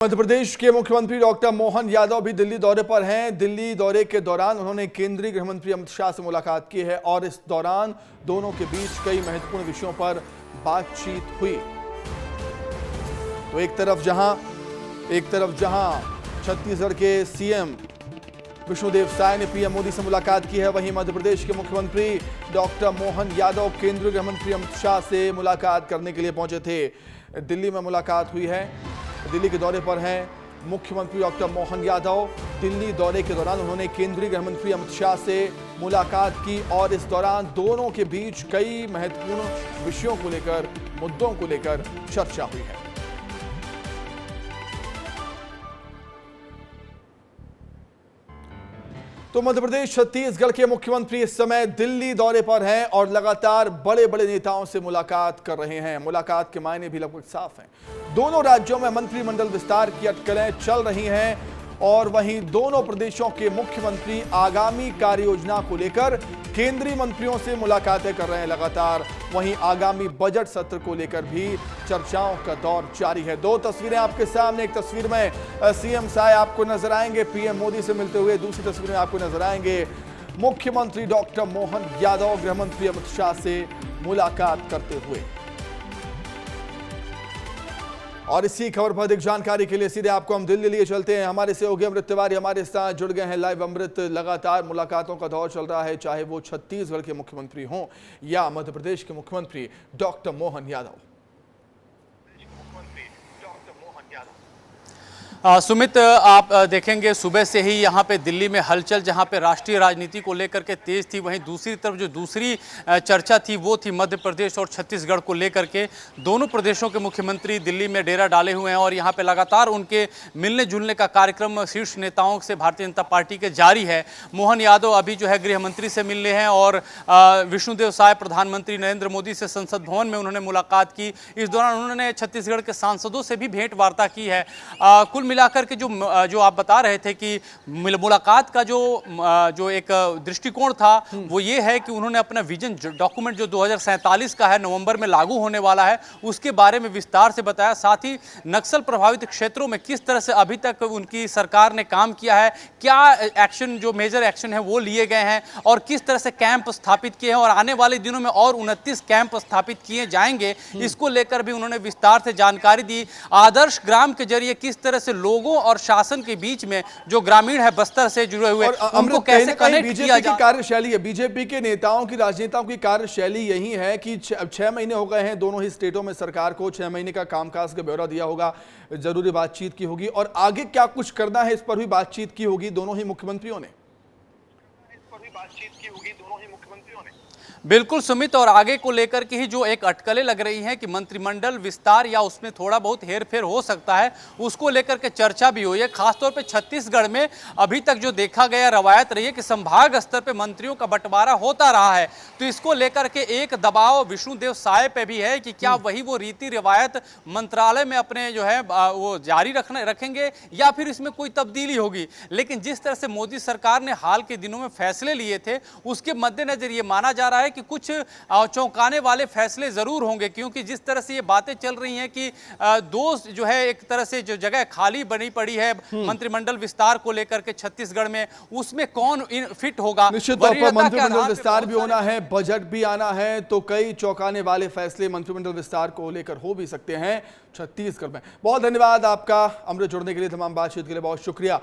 मध्य प्रदेश के मुख्यमंत्री डॉक्टर मोहन यादव भी दिल्ली दौरे पर हैं। दिल्ली दौरे के दौरान उन्होंने केंद्रीय गृह मंत्री अमित शाह से मुलाकात की है और इस दौरान दोनों के बीच कई महत्वपूर्ण विषयों पर बातचीत हुई। तो एक तरफ जहां छत्तीसगढ़ के सीएम विष्णुदेव साय ने पीएम मोदी से मुलाकात की है, वहीं मध्य प्रदेश के मुख्यमंत्री डॉक्टर मोहन यादव केंद्रीय गृह मंत्री अमित शाह से मुलाकात करने के लिए पहुंचे थे। दिल्ली में मुलाकात हुई है। दिल्ली के दौरे पर हैं मुख्यमंत्री डॉक्टर मोहन यादव। दिल्ली दौरे के दौरान उन्होंने केंद्रीय गृह मंत्री अमित शाह से मुलाकात की और इस दौरान दोनों के बीच कई महत्वपूर्ण विषयों को लेकर, मुद्दों को लेकर चर्चा हुई है। तो मध्य प्रदेश छत्तीसगढ़ के मुख्यमंत्री इस समय दिल्ली दौरे पर हैं और लगातार बड़े बड़े नेताओं से मुलाकात कर रहे हैं। मुलाकात के मायने भी लगभग साफ हैं। दोनों राज्यों में मंत्रिमंडल विस्तार की अटकलें चल रही हैं और वहीं दोनों प्रदेशों के मुख्यमंत्री आगामी कार्य योजना को लेकर केंद्रीय मंत्रियों से मुलाकातें कर रहे हैं लगातार। वहीं आगामी बजट सत्र को लेकर भी चर्चाओं का दौर जारी है। दो तस्वीरें आपके सामने, एक तस्वीर में सीएम साय आपको नजर आएंगे पीएम मोदी से मिलते हुए, दूसरी तस्वीर में आपको नजर आएंगे मुख्यमंत्री डॉक्टर मोहन यादव गृह मंत्री अमित शाह से मुलाकात करते हुए। और इसी खबर पर अधिक जानकारी के लिए सीधे आपको हम दिल्ली लिए चलते हैं। हमारे सहयोगी अमृत तिवारी हमारे साथ जुड़ गए हैं लाइव। अमृत, लगातार मुलाकातों का दौर चल रहा है, चाहे वो छत्तीसगढ़ के मुख्यमंत्री हों या मध्य प्रदेश के मुख्यमंत्री डॉक्टर मोहन यादव। सुमित, आप देखेंगे सुबह से ही यहाँ पे दिल्ली में हलचल, जहाँ पे राष्ट्रीय राजनीति को लेकर के तेज थी, वहीं दूसरी तरफ जो दूसरी चर्चा थी वो थी मध्य प्रदेश और छत्तीसगढ़ को लेकर के। दोनों प्रदेशों के मुख्यमंत्री दिल्ली में डेरा डाले हुए हैं और यहाँ पे लगातार उनके मिलने जुलने का कार्यक्रम शीर्ष नेताओं से भारतीय जनता पार्टी के जारी है। मोहन यादव अभी जो है गृह मंत्री से मिलने हैं और विष्णुदेव साय प्रधानमंत्री नरेंद्र मोदी से संसद भवन में उन्होंने मुलाकात की। इस दौरान उन्होंने छत्तीसगढ़ के सांसदों से भी भेंट वार्ता की है। कुल मिलाकर के जो आप बता रहे थे कि मुलाकात का जो एक दृष्टिकोण था वो ये है कि उन्होंने अपना विजन डॉक्यूमेंट जो 2047 का है, नवंबर में लागू होने वाला है, उसके बारे में विस्तार से बताया। साथ ही नक्सल प्रभावित क्षेत्रों में किस तरह से अभी तक उनकी सरकार ने काम किया है, क्या एक्शन, जो मेजर एक्शन है वो लिए गए हैं और किस तरह से कैंप स्थापित किए हैं और आने वाले दिनों में और 29 कैंप स्थापित किए जाएंगे, इसको लेकर भी उन्होंने विस्तार से जानकारी दी। आदर्श ग्राम के जरिए किस तरह से लोगों और शासन के बीच में जो ग्रामीण है बस्तर से जुड़े हुए उनको कैसे कनेक्ट किया जाए। कार्यशैली है बीजेपी के नेताओं की, राजनेताओं की कार्यशैली यही है कि 6 महीने हो गए हैं दोनों ही स्टेटों में सरकार को, 6 महीने का कामकाज का ब्यौरा दिया होगा, जरूरी बातचीत की होगी और आगे क्या कुछ करना है इस पर भी बातचीत की होगी दोनों ही मुख्यमंत्रियों ने। बिल्कुल सुमित, और आगे को लेकर के ही जो एक अटकलें लग रही हैं कि मंत्रिमंडल विस्तार या उसमें थोड़ा बहुत हेरफेर हो सकता है, उसको लेकर के चर्चा भी हुई है। खासतौर पे छत्तीसगढ़ में अभी तक जो देखा गया रवायत रही है कि संभाग स्तर पे मंत्रियों का बंटवारा होता रहा है, तो इसको लेकर के एक दबाव विष्णुदेव साय पे भी है कि क्या वही वो रीति रिवायत मंत्रालय में अपने जो है वो जारी रखेंगे या फिर इसमें कोई तब्दीली होगी। लेकिन जिस तरह से मोदी सरकार ने हाल के दिनों में फैसले लिए थे, उसके मद्देनजर ये माना जा रहा है कि कुछ चौंकाने वाले फैसले जरूर होंगे, क्योंकि जिस तरह से ये बातें चल रही हैं कि दो जो है एक तरह से जो जगह खाली बनी पड़ी है मंत्रिमंडल विस्तार को लेकर के छत्तीसगढ़ में, उसमें कौन फिट होगा। निश्चित तौर पर मंत्रिमंडल विस्तार भी होना है, बजट भी आना है, तो कई चौंकाने वाले फैसले मंत्रिमंडल विस्तार को लेकर हो भी सकते हैं छत्तीसगढ़ में। बहुत धन्यवाद आपका अमृत, जुड़ने के लिए, तमाम बातचीत के लिए बहुत शुक्रिया।